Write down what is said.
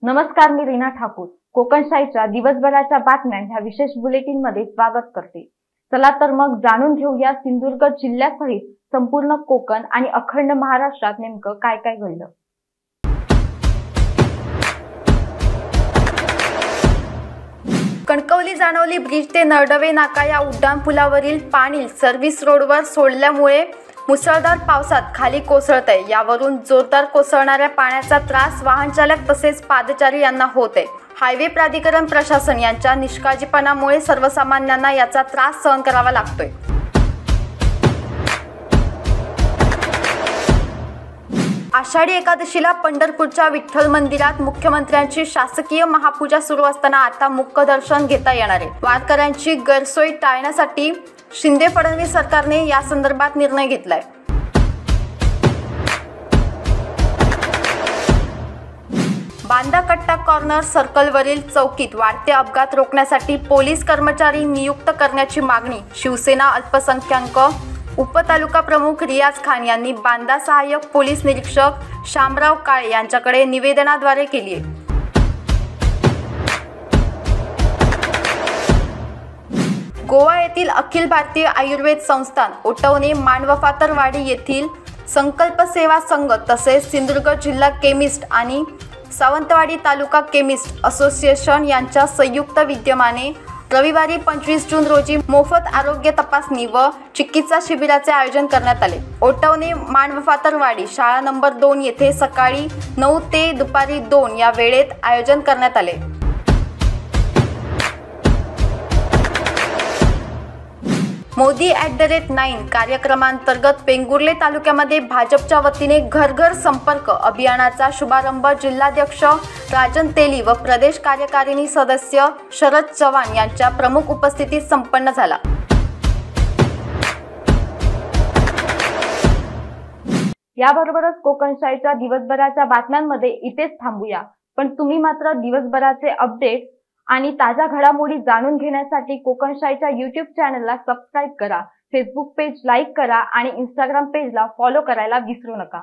नमस्कार, मी रीना ठाकूर कोकणशाहीच्या दिवसभराच्या बातम्या ह्या विशेष बुलेटिन मध्ये स्वागत करते। चला तर मग जाणून घेऊया सिंधुदुर्ग जिल्ह्यासहित संपूर्ण कोकण आणि अखंड महाराष्ट्रात नेमकं काय काय घडलं। कणकवली जानवली ब्रिज ते नरडवे नाका या उड्डाणपुलावरील पाणी सर्व्हिस रोडवर सोडल्यामुळे मुसळधार पावसात खाली कोसळत आहे। यावरून जोरदार कोसळणाऱ्या पाण्याचा त्रास वाहन चालक तसेच पादचारी यांना होत आहे। हायवे प्राधिकरण प्रशासन यांच्या निष्काळजीपणामुळे सर्वसामान्यांना याचा त्रास सहन करावा लागतोय। आषाढी एकादशीला पंढरपूरच्या विठ्ठल मंदिरात मुख्यमंत्र्यांची शासकीय महापूजा सुरू असताना आता मुख्य दर्शन घेता येणार आहे। वारकऱ्यांची गैरसोय टाळण्यासाठी शिंदे फडणवीस सरकारने या संदर्भात निर्णय घेतलाय। बांदा कट्टा कॉर्नर सर्कलवरील चौकीत वाढते अपघात रोखण्यासाठी पोलीस कर्मचारी नियुक्त करण्याची मागणी शिवसेना अल्पसंख्याक उपतालुका प्रमुख रियाज खान यांनी बांदा सहाय्यक पोलीस निरीक्षक शामराव काळे यांच्याकडे निवेदनाद्वारे केली आहे। गोवा येथील अखिल भारतीय आयुर्वेद संस्थान ओटवणे मांडवफातरवाडी येथील संकल्प सेवा संघ तसेच सिंधुदुर्ग जिल्हा केमिस्ट आणि सावंतवाडी तालुका केमिस्ट असोसिएशन यांच्या संयुक्त विद्यमाने रविवारी 25 जून रोजी मोफत आरोग्य तपासणी व चिकित्सा शिबिराचे आयोजन करण्यात आले। ओटवणे मांडवफातरवाडी शाळा नंबर 2 येथे सकाळी 9 ते दुपारी 2 या वेळेत आयोजन करण्यात आले। मोदी @9 कार्यक्रमांतर्गत वेंगुर्ले तालुक्यामध्ये भाजपच्या वतीने घर घर संपर्क अभियानाचा शुभारंभ जिल्हाध्यक्ष राजन तेली व प्रदेश कार्यकारिणी सदस्य शरद चव्हाण यांच्या प्रमुख उपस्थितीत संपन्न झाला। याबरोबरच कोकणशाहीच्या दिवसभराच्या बातम्यांमध्ये इथेच थांबूया, पण तुम्ही मात्र दिवसभराचे अपडेट आणि ताज्या घडामोडी जाणून घेण्यासाठी कोकणशाहीच्या YouTube चॅनलला सबस्क्राइब करा, फेसबुक पेज लाईक करा आणि Instagram पेजला फॉलो करायला विसरू नका।